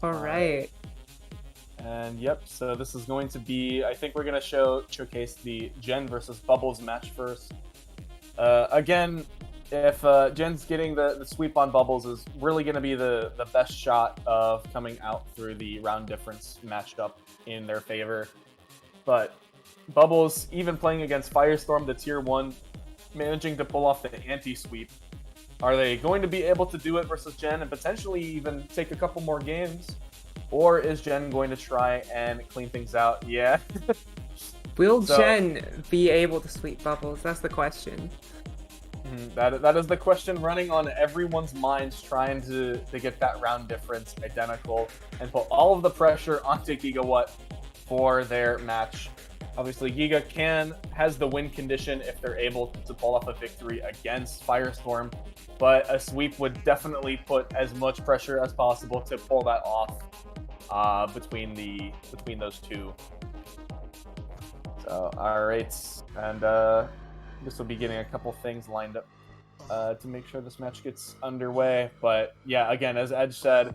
All right. And yep, so this is going to be, I think we're going to showcase the Gen versus Bubbles match first. Again, if Gen's getting the sweep on Bubbles is really going to be the best shot of coming out through the round difference matchup in their favor. But Bubbles, even playing against Firestorm, the tier 1, managing to pull off the anti-sweep. Are they going to be able to do it versus Gen and potentially even take a couple more games? Or is Gen going to try and clean things out? Yeah. Will Gen be able to sweep Bubbles? That's the question. That is the question running on everyone's minds, trying to get that round difference identical and put all of the pressure onto Gigawatt for their match. Obviously, Giga has the win condition if they're able to pull off a victory against Firestorm, but a sweep would definitely put as much pressure as possible to pull that off between those two. So, all right, and this will be getting a couple things lined up to make sure this match gets underway. But yeah, again, as Edge said,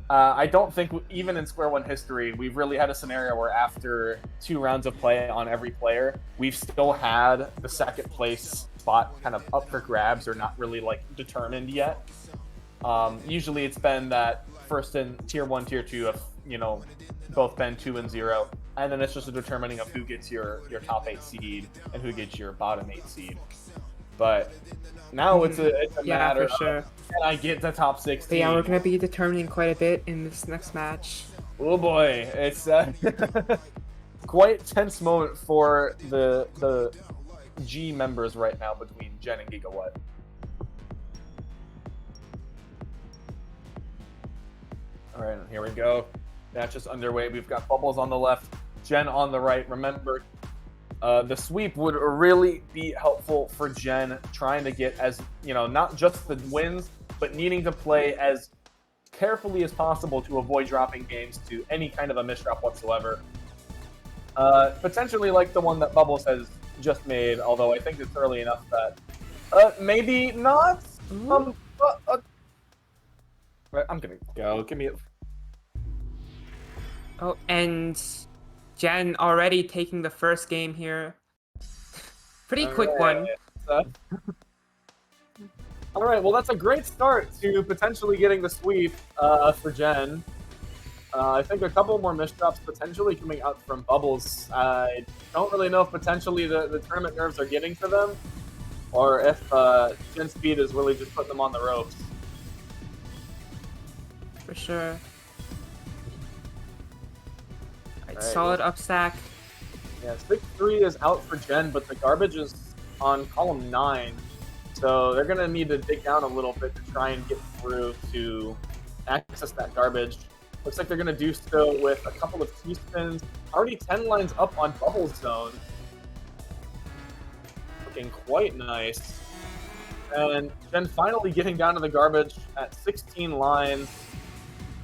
I don't think even in Square One history, we've really had a scenario where after 2 rounds of play on every player, we've still had the second place spot kind of up for grabs or not really like determined yet. Usually it's been that first in tier 1, tier 2 have, both been 2 and 0. And then it's just a determining of who gets your top 8 seed and who gets your bottom 8 seed. But now it's a matter of, can I get the top 16? But yeah, we're going to be determining quite a bit in this next match. Oh boy, it's quite tense moment for the G members right now between Gen and Gigawatt. Alright, here we go. Match is underway. We've got Bubbles on the left, Gen on the right. Remember, the sweep would really be helpful for Gen, trying to get as, not just the wins, but needing to play as carefully as possible to avoid dropping games to any kind of a misdrop whatsoever. Potentially like the one that Bubbles has just made, although I think it's early enough that maybe not. I'm gonna go. Give me a... Oh, and Gen already taking the first game here. Pretty quick one. Alright, well that's a great start to potentially getting the sweep for Gen. I think a couple more misdrops potentially coming out from Bubbles. I don't really know if potentially the tournament nerves are getting to them, or if Gen speed is really just putting them on the ropes. For sure. Right, solid up stack. Yeah, 6-3 is out for Gen, but the garbage is on column 9. So they're going to need to dig down a little bit to try and get through to access that garbage. Looks like they're going to do so with a couple of T-spins. Already 10 lines up on Bubble Zone. Looking quite nice. And Gen finally getting down to the garbage at 16 lines.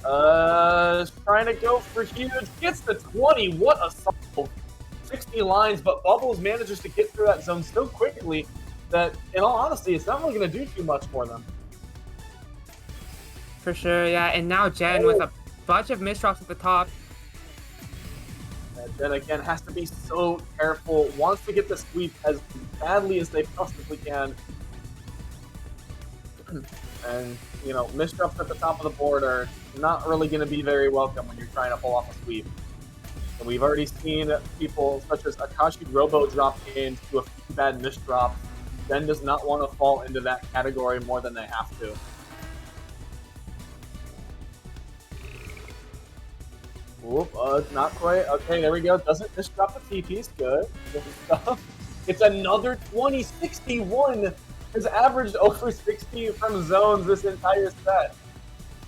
Trying to go for huge. Gets the 20. What a solid 60 lines, but Bubbles manages to get through that zone so quickly that, in all honesty, it's not really going to do too much for them. For sure, yeah. And now Gen with a bunch of misdrops at the top. Gen, again, has to be so careful. Wants to get the sweep as badly as they possibly can. And, misdrops at the top of the board are not really going to be very welcome when you're trying to pull off a sweep. And we've already seen people such as Akashi Robo drop games to a few bad misdrops. Gen does not want to fall into that category more than they have to. Whoop, not quite. Okay, there we go. Doesn't misdrop the TPs. Good. Good stuff. It's another 20. 61 has averaged over 60 from zones this entire set.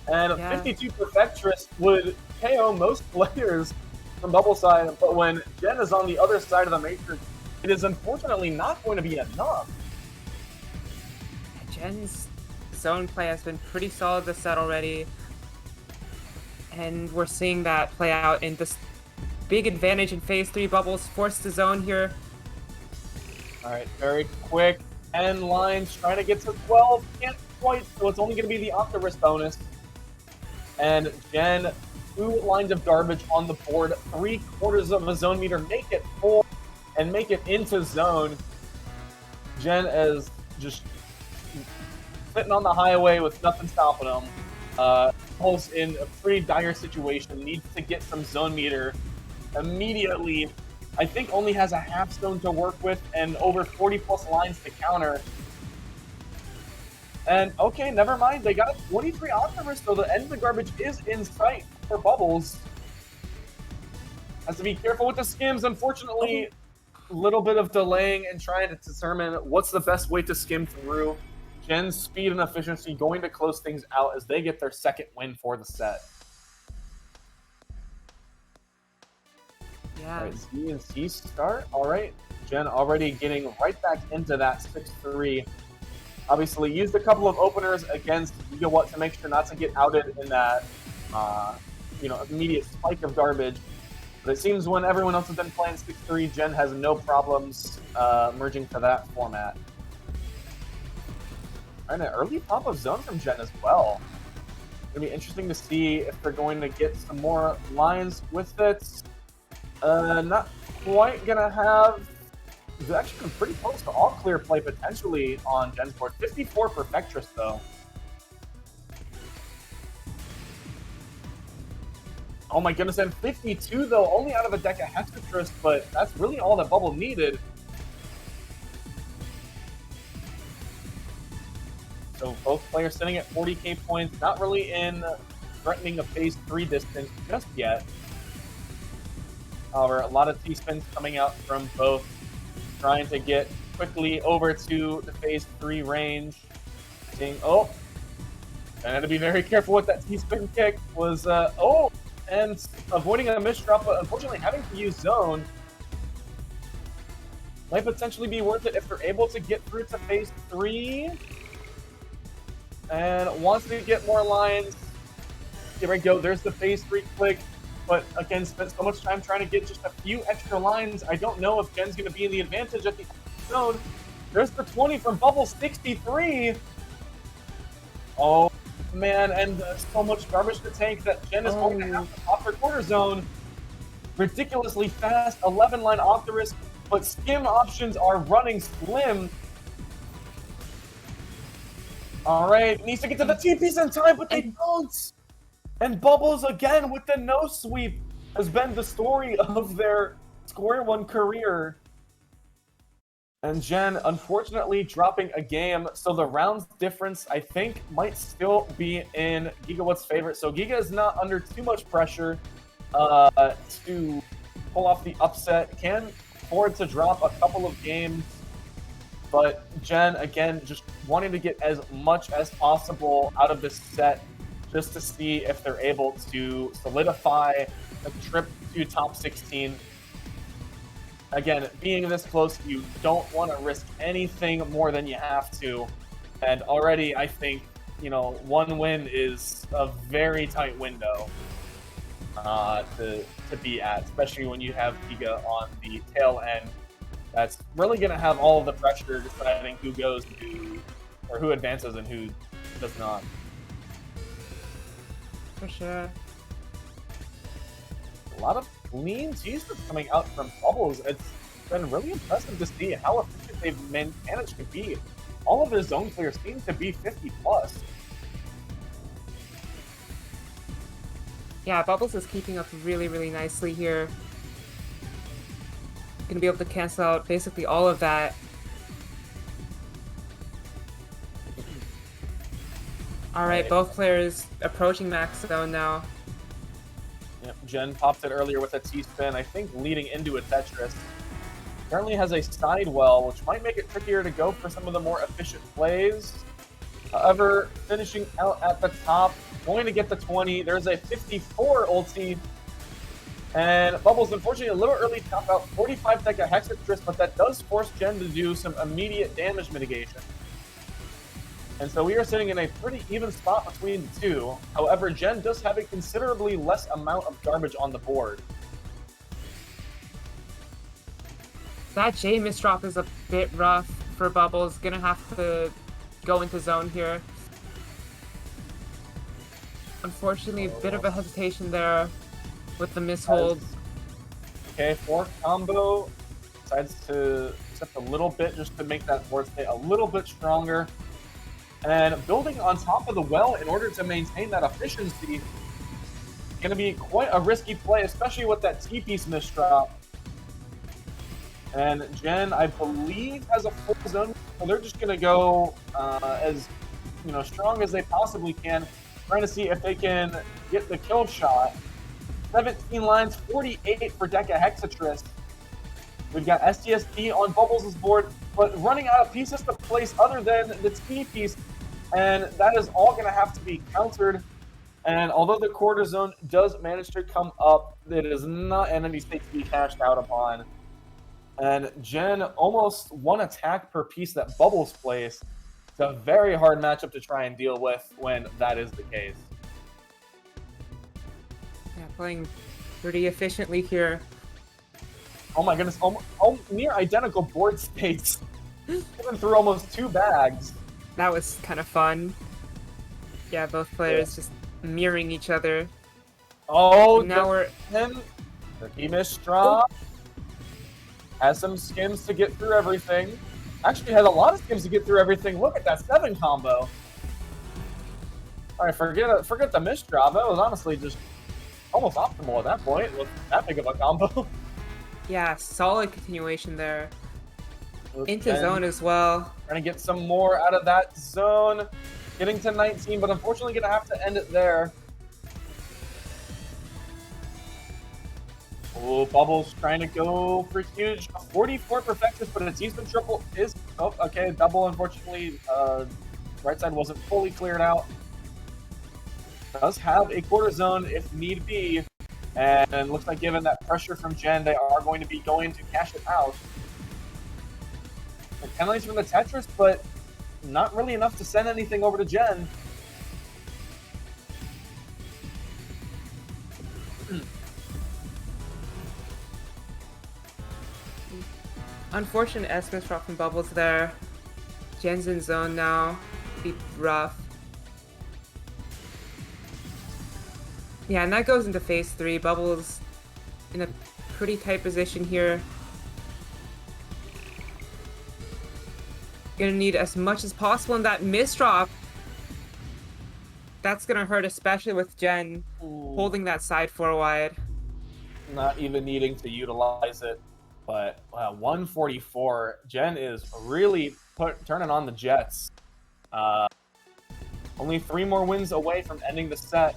And a 52 Perfectress would KO most players from Bubble side, but when Gen is on the other side of the matrix, it is unfortunately not going to be enough. Gen's zone play has been pretty solid this set already. And we're seeing that play out in this big advantage in Phase 3. Bubbles forced to zone here. Alright, very quick. 10 lines, trying to get to 12. Can't quite, so it's only going to be the Octavus bonus. And Gen 2 lines of garbage on the board, 3/4 of a zone meter, make it 4, and make it into zone. Gen is just sitting on the highway with nothing stopping them. Bubbles in a pretty dire situation, needs to get some zone meter immediately. I think only has a half stone to work with and over 40 plus lines to counter. And okay, never mind. They got a 23 Optimus, so the end of the garbage is in sight for Bubbles. Has to be careful with the skims. Unfortunately, a little bit of delaying and trying to determine what's the best way to skim through. Gen's speed and efficiency going to close things out as they get their second win for the set. Yeah. All right, Z and C start. All right, Gen already getting right back into that 6-3. Obviously, used a couple of openers against Gigawatt to make sure not to get outed in that, immediate spike of garbage. But it seems when everyone else has been playing 6-3, Gen has no problems merging to that format. And an early pop of zone from Gen as well. It's gonna be interesting to see if they're going to get some more lines with it. Not quite gonna have. It's actually been pretty close to all clear play potentially on Gen's board. 54 Perfectress though. Oh my goodness, and 52 though, only out of a deck of Hexatress, but that's really all that Bubble needed. So both players sitting at 40k points, not really in threatening a phase 3 distance just yet. However, a lot of T-spins coming out from both, trying to get quickly over to the phase 3 range. Seeing, and I had to be very careful with that T-spin kick, was, and avoiding a misdrop, but unfortunately having to use zone might potentially be worth it if they're able to get through to phase 3. And wants to get more lines. Here we go, there's the phase 3 click. But again, spent so much time trying to get just a few extra lines. I don't know if Gen's going to be in the advantage at the zone. There's the 20 from Bubble 63. Oh, man, and so much garbage to tank that Gen is going to have to pop her quarter zone. Ridiculously fast, 11-line Optimus, but skim options are running slim. All right, needs to get to the TPs in time, but they don't. And Bubbles, again, with the no sweep, has been the story of their Square One career. And Gen, unfortunately, dropping a game. So the rounds difference, I think, might still be in Gigawatt's favor. So Giga is not under too much pressure to pull off the upset. Can afford to drop a couple of games. But Gen, again, just wanting to get as much as possible out of this set just to see if they're able to solidify a trip to top 16. Again, being this close, you don't want to risk anything more than you have to. And already, I think, one win is a very tight window to be at, especially when you have Giga on the tail end. That's really going to have all of the pressure deciding who goes to, or who advances and who does not. For sure. A lot of clean T-spins coming out from Bubbles. It's been really impressive to see how efficient they've managed to be. All of their zone clears seem to be 50 plus. Yeah, Bubbles is keeping up really, really nicely here. Gonna be able to cancel out basically all of that. Alright, both players approaching max zone now. Yep, Gen popped it earlier with a T-spin, I think leading into a Tetris. Currently has a sidewell, which might make it trickier to go for some of the more efficient plays. However, finishing out at the top, going to get the 20. There's a 54 ulti. And Bubbles, unfortunately, a little early to top out 45 Deca Hexatress, but that does force Gen to do some immediate damage mitigation. And so we are sitting in a pretty even spot between the two. However, Gen does have a considerably less amount of garbage on the board. That J misdrop is a bit rough for Bubbles. Gonna have to go into zone here. Unfortunately, a bit of a hesitation there with the mishold. Okay, 4 combo. Decides to accept a little bit just to make that board state a little bit stronger. And building on top of the well in order to maintain that efficiency going to be quite a risky play, especially with that T-piece misdrop. And Gen, I believe, has a full zone, so they're just going to go as strong as they possibly can, trying to see if they can get the kill shot. 17 lines, 48 for Deca Hexatris. We've got STSP on Bubbles' board, but running out of pieces to place other than the T-piece, and that is all going to have to be countered. And although the quarter zone does manage to come up, it is not an enemy state to be cashed out upon. And Gen almost 1 attack per piece that Bubbles plays. It's a very hard matchup to try and deal with when that is the case. Yeah, playing pretty efficiently here. Oh my goodness, near identical board states. Even through almost 2 bags. That was kind of fun. Yeah, both players just mirroring each other. Oh, now we're the Mistra has some skims to get through everything. Actually has a lot of skims to get through everything. Look at that 7 combo. All right, forget the Mistra. That was honestly just almost optimal at that point with that big of a combo. Yeah, solid continuation there. Into zone as well. Trying to get some more out of that zone. Getting to 19, but unfortunately going to have to end it there. Oh, Bubbles trying to go for huge. 44 perfectus, but a T-spin triple is... Oh, okay, double, unfortunately. Right side wasn't fully cleared out. Does have a quarter zone if need be. And looks like given that pressure from Gen, they are going to be going to cash it out. And penalties from the Tetris, but not really enough to send anything over to Gen. Unfortunate S-miss drop from Bubbles there. Gen's in zone now. Be rough. Yeah, and that goes into phase 3. Bubbles in a pretty tight position here. Gonna need as much as possible in that misdrop. That's gonna hurt, especially with Gen holding that side 4 wide. Not even needing to utilize it, but 144. Gen is really turning on the Jets. Only 3 more wins away from ending the set.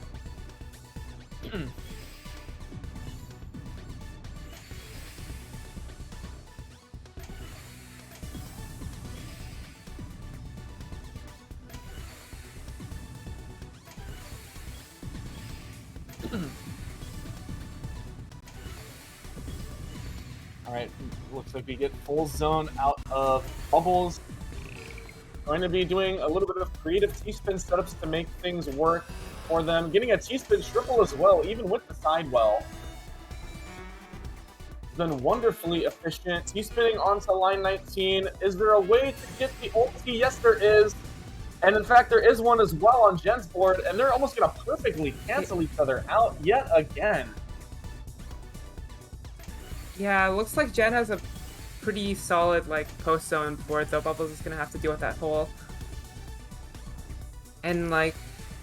Alright, looks like we get full zone out of Bubbles. Going to be doing a little bit of creative T-spin setups to make things work for them. Getting a T-spin triple as well, even with the sidewell. Been wonderfully efficient. T-spinning onto line 19. Is there a way to get the ulti? Yes, there is. And in fact, there is one as well on Gen's board, and they're almost going to perfectly cancel each other out yet again. Yeah, it looks like Gen has a pretty solid post-zone board, though Bubbles is going to have to deal with that hole. And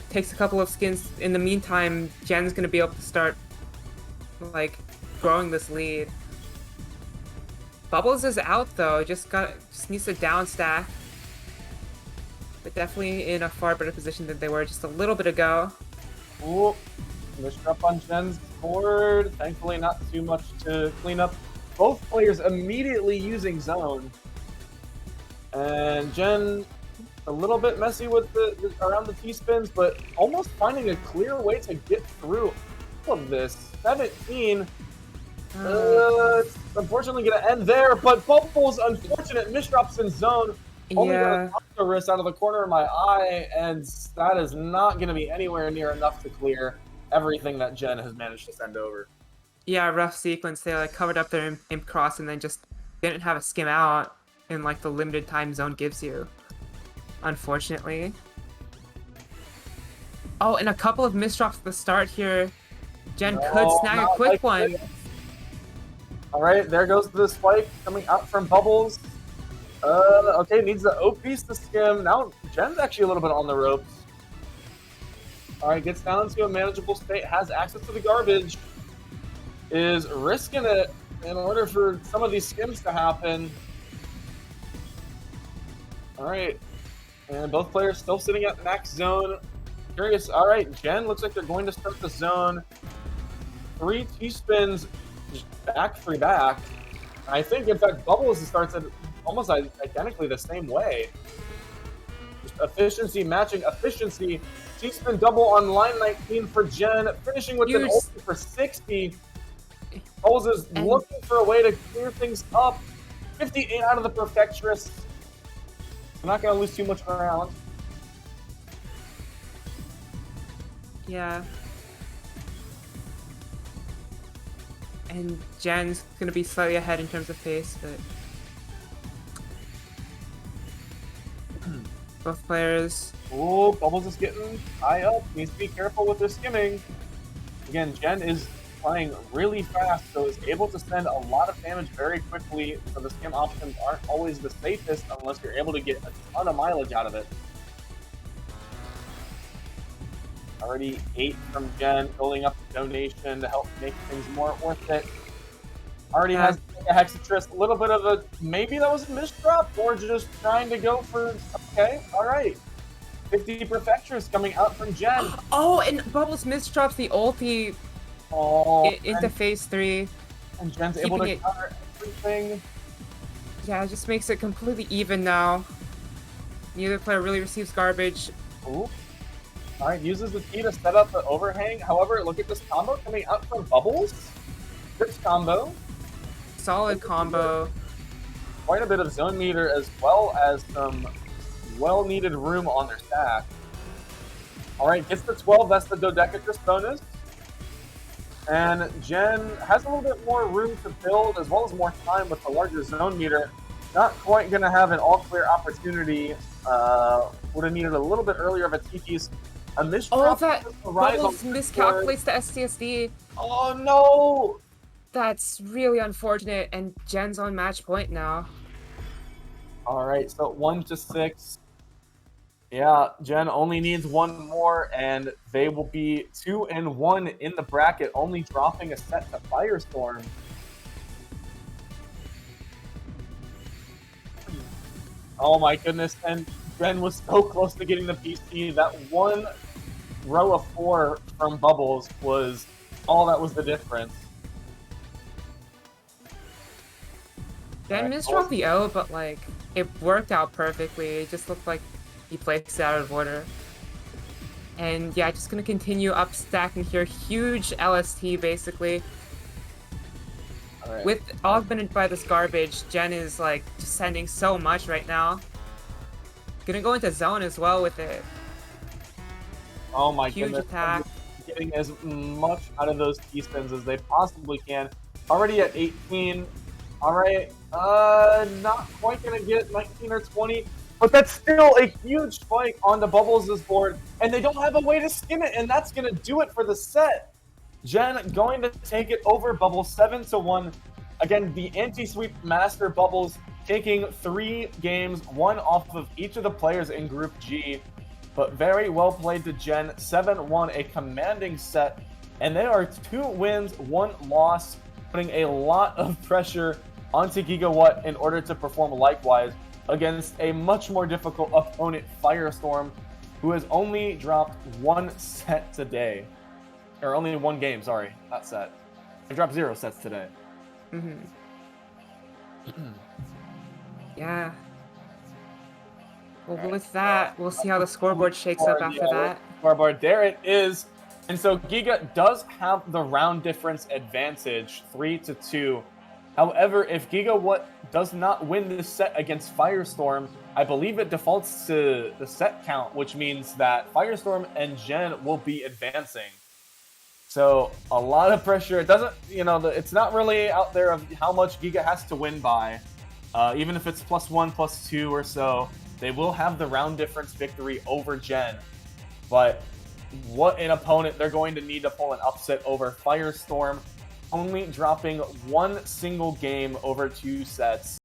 takes a couple of skins. In the meantime, Gen's going to be able to start growing this lead. Bubbles is out though, just needs to down stack. But definitely in a far better position than they were just a little bit ago. Ooh, misdrop on Gen's board. Thankfully not too much to clean up. Both players immediately using zone. And Gen a little bit messy with around the T-spins, but almost finding a clear way to get through all of this. 17. It's unfortunately going to end there, but Bubbles' unfortunate misdrops in zone only got a wrist out of the corner of my eye, and that is not going to be anywhere near enough to clear everything that Gen has managed to send over. Yeah, rough sequence. They covered up their imp cross and then just didn't have a skim out in the limited time zone gives you. Unfortunately. Oh, and a couple of misdrops at the start here. Gen could No, snag a not quick like one. this. All right, there goes the spike coming out from Bubbles. Okay, needs the O piece to skim. Now Gen's actually a little bit on the ropes. All right, gets down to a manageable state, has access to the garbage, is risking it in order for some of these skims to happen. All right, and both players still sitting at max zone. Curious. All right, Gen looks like they're going to start the zone. 3 T-spins back free back. I think, in fact, Bubbles starts at almost identically the same way. Just efficiency matching efficiency. T-spin double on line 19 for Gen, finishing with an ulti for 60. Bubbles is looking for a way to clear things up. 58 out of the Perfectress. I'm not going to lose too much ground. Yeah. And Gen's gonna be slightly ahead in terms of pace, but both players. Oh, Bubbles is getting high up. Needs to be careful with their skimming. Again, Gen is playing really fast, so is able to send a lot of damage very quickly. So the skim options aren't always the safest unless you're able to get a ton of mileage out of it. Already 8 from Gen, building up the donation to help make things more worth it. Already has a Hexatrist, a little bit of a, maybe that was a misdrop, or just trying to go for, okay, alright. 50 Perfectress coming out from Gen. Oh, and Bubbles misdrops the ulti into phase 3. And Gen's able to counter everything. Yeah, it just makes it completely even now. Neither player really receives garbage. Ooh. Alright, uses the T to set up the overhang. However, look at this combo coming out from Bubbles. Grips combo. Solid combo. Quite a bit of zone meter as well as some well-needed room on their stack. Alright, gets the 12, that's the Davotigger bonus. And Gen has a little bit more room to build as well as more time with the larger zone meter. Not quite going to have an all-clear opportunity. Would have needed a little bit earlier of a TP's. Oh, that Bubbles miscalculates the STSD. Oh no! That's really unfortunate, and Gen's on match point now. Alright, so 1-6. Yeah, Gen only needs one more, and they will be 2-1 in the bracket, only dropping a set to Firestorm. Oh my goodness, and Gen was so close to getting the PC. That one row of 4 from Bubbles was all that was the difference. Gen misdropped the O, but like, it worked out perfectly. It just looked like he placed it out of order. And yeah, just gonna continue up stacking here. Huge LST basically. Right. With augmented by this garbage, Gen is like just sending so much right now. Gonna go into zone as well with it. Oh my Huge goodness. attack. Getting as much out of those T-spins as they possibly can. Already at 18. Alright, not quite gonna get 19 or 20, but that's still a huge spike on the Bubbles' board, and they don't have a way to skim it, and that's gonna do it for the set. Gen going to take it over Bubbles 7-1. Again, the anti-sweep master Bubbles taking 3 games, 1 off of each of the players in Group G, but very well played to Gen. 7-1, a commanding set, and they are 2 wins, 1 loss, putting a lot of pressure onto Gigawatt in order to perform likewise against a much more difficult opponent, Firestorm, who has only dropped 1 set today. Or only 1 game, sorry, not set. They dropped 0 sets today. Yeah. Well, with that, we'll see how the scoreboard shakes up after that. Scoreboard, there it is. And so Giga does have the round difference advantage, 3-2. However, if Gigawatt does not win this set against Firestorm, I believe it defaults to the set count, which means that Firestorm and Gen will be advancing. So a lot of pressure. It doesn't, it's not really out there of how much Giga has to win by. Even if it's +1, +2 or so, they will have the round difference victory over Gen. But what an opponent they're going to need to pull an upset over. Firestorm only dropping one single game over 2 sets.